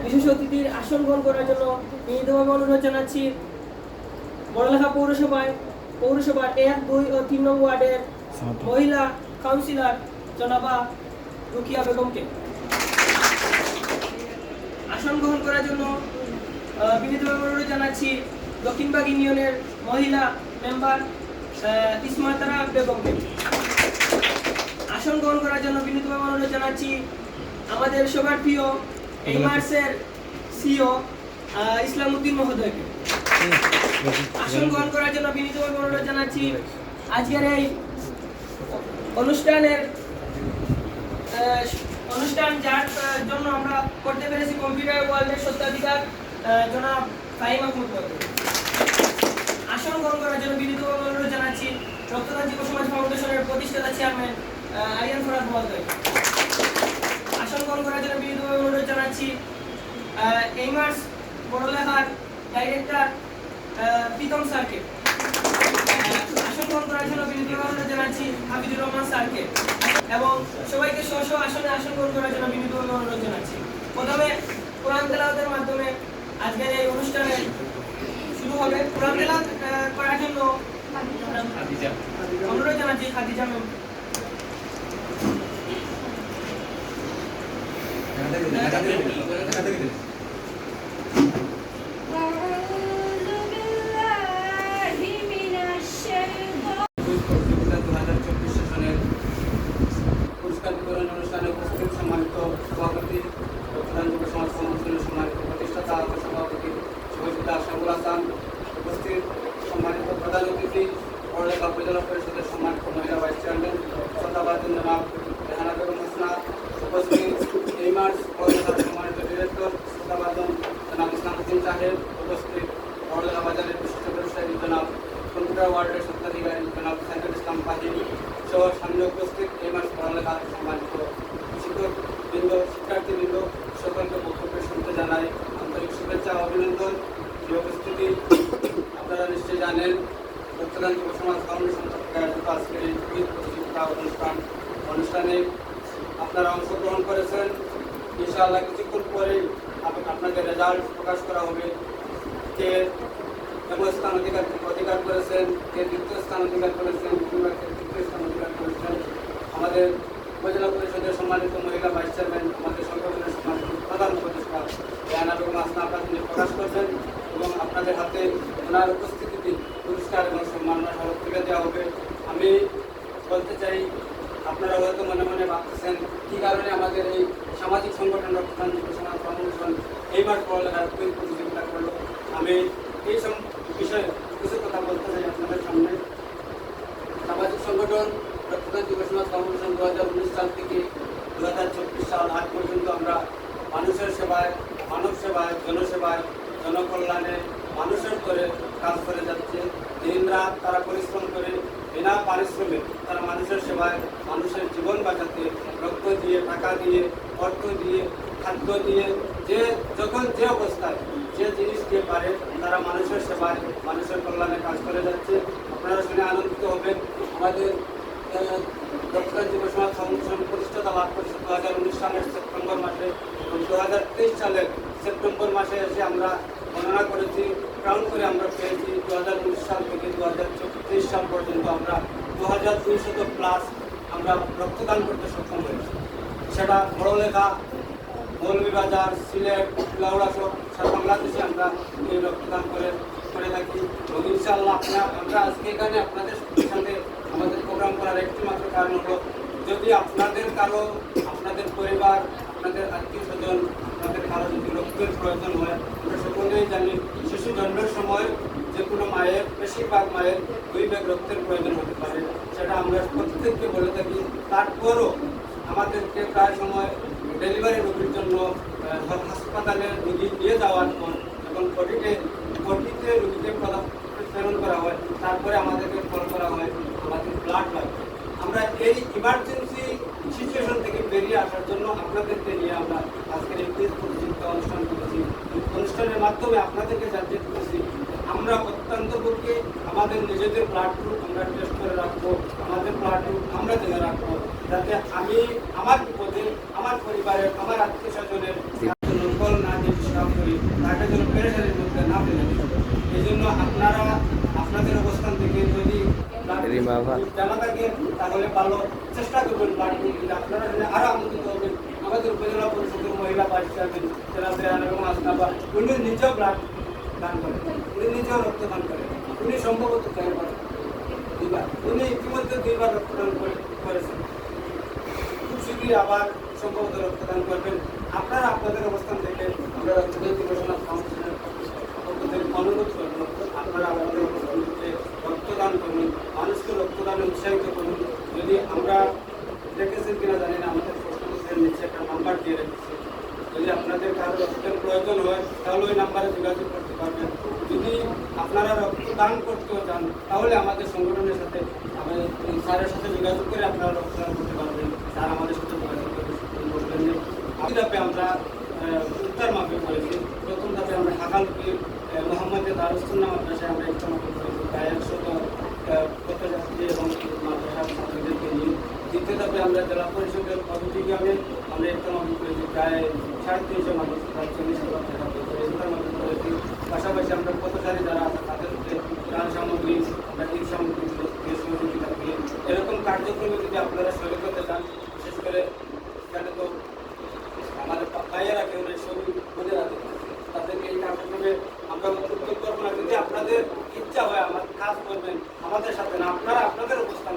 বিশেষ অতিথির আসন গ্রহণ করার জন্য বিনীতভাবে অনুরোধ জানাচ্ছি বড়লেখা পৌরসভার 1, 2 ও 3 নং ওয়ার্ডের মহিলা কাউন্সিলর জনাবা রুকিয়া বেগমকে। আসন গ্রহণ করার জন্য বিনীতভাবে অনুরোধ জানাচ্ছি দক্ষিণবাগ ইউনিয়নের মহিলা মেম্বার ইসমাতারা বেগমকে। আসন গ্রহণ করার জন্য বিনীতভাবে অনুরোধ জানাচ্ছি আমাদের সবার প্রিয় এই মার্চের সিও ইসলামউদ্দিন মহোদয়কে। আসন গ্রহণ করার জন্য বিনীতভাবে অনুরোধ জানাচ্ছি আজকের এই অনুষ্ঠান যার জন্য আমরা করতে পেরেছি কম্পিউটার ওয়ার্ল্ডের সত্ত্বাধিকার জনাব ফাহিম আহমদ মহোদয়। আসন গ্রহণ করার জন্য বিনীতভাবে অনুরোধ জানাচ্ছি রক্তদান যুব সমাজ ফাউন্ডেশনের প্রতিষ্ঠাতা চেয়ারম্যান আরিয়ান ফরাদ মহোদয়। আসন গ্রহণ করার জন্য বিনীতভাবে অনুরোধ জানাচ্ছি এইমার্স বড়লেখার ডাইরেক্টর প্রীতম স্যারকে। আসন গ্রহণ করার জন্য বিনীতভাবে অনুরোধ জানাচ্ছি হাবিবুর রহমান স্যারকে এবং সবাইকে স্ব স্ব আসনে আসন গ্রহণ করার জন্য বিনীতভাবে অনুরোধ জানাচ্ছি। প্রথমে কোরআন তেলাওয়াতের মাধ্যমে আজকের এই অনুষ্ঠানে শুরু হবে। কোরআন তেলাওয়াত করার জন্য অনুরোধ জানাচ্ছি খাদিজা ম্যাম। পুরস্কার বিতরণ অনুষ্ঠানে উপস্থিত সম্মানিত সভাপতি রক্তদান যুব সমাজ ফাউন্ডেশনের সম্মানিত প্রতিষ্ঠাতা সভাপতি শহীদুল্লাহ শাহুল হাসান, উপস্থিত সম্মানিত প্রধান অতিথি বড়লেখা উপজেলা পরিষদের সম্মানিত মহিলা ভাইস চেয়ারম্যান শ্রদ্ধাভাজন জনাব রেহানা বেগম হাসনা, উপস্থিত এই মার্চ বড়লেখার সম্মানিত ডিরেক্টর শ্রদ্ধাভাজন জনাব ইসলামউদ্দিন সাহেব, উপস্থিত বড়লেখা বাজারের বিশিষ্ট ব্যবসায়ী জনাব কম্পিউটার ওয়ার্ল্ডের সত্ত্বাধিকারী জনাব সাইদুল ইসলাম ফাহিম সহ সামনে উপস্থিত এই মাস পড়ালেখার সম্মানিত শিক্ষকবৃন্দ, শিক্ষার্থীবৃন্দ সকলকে বক্তব্য শুনতে জানাই আন্তরিক শুভেচ্ছা অভিনন্দন। যে উপস্থিতি আপনারা নিশ্চয়ই জানেন রক্তদান যুব সমাজ ফাউন্ডেশন থেকে আয়োজিত আজকের এই কুইজ প্রতিযোগিতা অনুষ্ঠানে আপনারা অংশগ্রহণ করেছেন। ইনশাআল্লাহ কিছুক্ষণ পরেই আপনাদের রেজাল্ট প্রকাশ করা হবে। কে প্রথম স্থান অধিকার করেছেন, কে দ্বিতীয় স্থান অধিকার করেছেন, কিংবা কে তৃতীয় স্থান অধিকার করেছেন। আমাদের উপজেলা পরিষদের সম্মানিত মহিলা ভাইস চেয়ারম্যান, আমাদের সংগঠনের সম্মানিত প্রধান উপদেষ্টা রেহানা বেগম হাসনা আপনারা তিনি প্রকাশ করছেন এবং আপনাদের হাতে ওনার উপস্থিতিতে পুরস্কার এবং সম্মাননা স্মারক তুলে দেওয়া হবে। আমি বলতে চাই আপনারা হয়তো মনে মনে ভাবতেছেন কী কারণে আমাদের এই সামাজিক সংগঠন রক্তদান যুব সমাজ ফাউন্ডেশন এইবার পড়ালেখার কুইজ প্রতিযোগিতা করলো। আমি এই বিষয়ে কিছু কথা বলতে চাই আপনাদের সামনে। সামাজিক সংগঠন রক্তদান যুব সমাজ ফাউন্ডেশন 2019 সাল থেকে 2024 সাল আজ পর্যন্ত আমরা মানুষের সেবায়, মানব সেবায়, জনসেবায়, জনকল্যাণে মানুষের করে কাজ করে যাচ্ছে। দিন রাত তারা পরিশ্রম করে বিনা পারিশ্রমে তারা মানুষের সেবায়, মানুষের জীবন বাঁচাতে রক্ত দিয়ে, টাকা দিয়ে, অর্থ দিয়ে, খাদ্য দিয়ে, যে যখন যে অবস্থায় যে জিনিস দিয়ে পারে তারা মানুষের সেবায়, মানুষের কল্যাণে কাজ করে যাচ্ছে। আপনারা শুনে আনন্দিত হবেন। আমাদের রক্তদান যুব সমাজ ফাউন্ডেশন প্রতিষ্ঠাতা লাভ করেছে 2019 সালের সেপ্টেম্বর মাসে এবং 2023 সালের সেপ্টেম্বর মাসে এসে আমরা গণনা করেছি, কাউন্ট করে আমরা পেয়েছি 2019 সাল থেকে 2023 সাল পর্যন্ত আমরা 2200+ আমরা রক্তদান করতে সক্ষম হয়েছি। সেটা বড়লেখা, মৌলভীবাজার, সিলেট, লাউড়া সহ সারা বাংলাদেশে আমরা এই রক্তদান করে থাকি এবং ইনশাআল্লাহ আমরা আজকে এখানে আপনাদের সাথে আমাদের প্রোগ্রাম করার একটি মাত্র কারণ হলো যদি আপনাদের কারো, আপনাদের পরিবার, আপনাদের আত্মীয় স্বজন, আপনাদের কারো যদি রক্তের প্রয়োজন হয়, আমরা সকলেই জানি শিশু জন্মের সময় যে কোনো মায়ের, বেশিরভাগ মায়ের 2 ব্যাগ রক্তের প্রয়োজন হতে পারে। সেটা আমরা প্রত্যেককে বলে থাকি। তারপরও আমাদেরকে প্রায় সময় ডেলিভারি রোগীর জন্য হাসপাতালে রোগী নিয়ে যাওয়ার পর যখন ঘটিতে রোগীকে প্রেরণ করা হয়, তারপরে আমাদেরকে কল করা হয় আমাদের ব্লাড লাগবে। আমরা এই ইমার্জেন্সি সিচুয়েশন থেকে বেরিয়ে আসার জন্য আপনাদেরকে নিয়ে আমরা আজকের এই কুইজ প্রতিযোগিতা অনুষ্ঠান করেছি। অনুষ্ঠানের মাধ্যমে আপনাদেরকে জানতে পেরেছি আমরা অত্যন্ত পক্ষে আমাদের নিজেদের ব্লাড গ্রুপ আমরা টেস্ট করে রাখবো, আমাদের ব্লাড গ্রুপ আমরা জেনে রাখবো। যাতে আমি আমার বিপদে আমার পরিবারের আমার আত্মীয় স্বজনের নকল না যে কাজ করি তাকে যেন পেরেশানির মধ্যে না ফেলে দিই। এই জন্য আপনারা আপনাদের অবস্থান থেকে যদি জানা থাকে তাহলে ভালো চেষ্টা করবেন ব্লাড গ্রুপ দিতে। আপনারা আরো আনন্দিত হবেন। আমাদের উপজেলা পরিষদের মহিলা ভাইস চেয়ারম্যান জেলা চেয়ারম্যান এবং আসনাবা উনি নিজেও ব্লাড দান করেন, উনি নিজেও রক্তদান করেন, উনি সম্ভবত দুইবার উনি ইতিমধ্যে 2বার রক্তদান করেছেন। খুব শীঘ্রই আবার সম্ভবত রক্তদান করবেন। আপনারা আপনাদের অবস্থান থেকে আমরা রক্তদান গবেষণা ফাউন্ডেশনের পক্ষ থেকে অনুরোধ করব, আপনারা আমাদের অবস্থান থেকে রক্তদান করুন, মানুষকে রক্তদানে উৎসাহিত করুন। যদি আমরা দেখেছেন কিনা জানি না, আমাদের প্রশ্নের নিচে একটা নাম্বার দিয়ে রেখেছি, যদি আপনাদের কারো রক্তের প্রয়োজন হয় তাহলে ওই নাম্বারে যোগাযোগ করতে পারবেন। যদি আপনারা রক্তদান করতেও চান তাহলে আমাদের সংগঠনের সাথে আমাদের স্যারের সাথে যোগাযোগ করে আপনারা রক্তদান করতে পারবেন। স্যার আমাদের সাথে যোগাযোগ করবেন। দুই ধাপে আমরা উত্তর মাপে করেছি। প্রথম ধাপে আমরা হাকালপুর মোহাম্মদ দারুসুন্নাহ মাদ্রাসায় আমরা একটা মাপে করেছি প্রায় 100 পথযাত্রী এবং মাদ্রাসার ছাত্রীদেরকে নিয়ে। দ্বিতীয় ধাপে আমরা জেলা পরিষদের পদ্ধতি গ্রামে আমরা একটা মাপে করেছি প্রায় 350 মানুষ, প্রায় 40,000 টাকা করেছি। পাশাপাশি আমরা পথচারী যারা আছে তাদেরকে ত্রাণ সামগ্রী বা ঈদ সামগ্রী সহযোগিতা করি। এরকম কার্যক্রমে যদি আপনারা শরীর করতে চান, বিশেষ করে এখানে তো আমাদের ভাইয়েরা কেউ নেই, সবই বোনেরা তাদেরকে এই কার্যক্রমে আমরা উদ্যোগ করবো না। যদি আপনাদের ইচ্ছা হয় আমার কাজ করবেন আমাদের সাথে না, আপনারা আপনাদের অবস্থা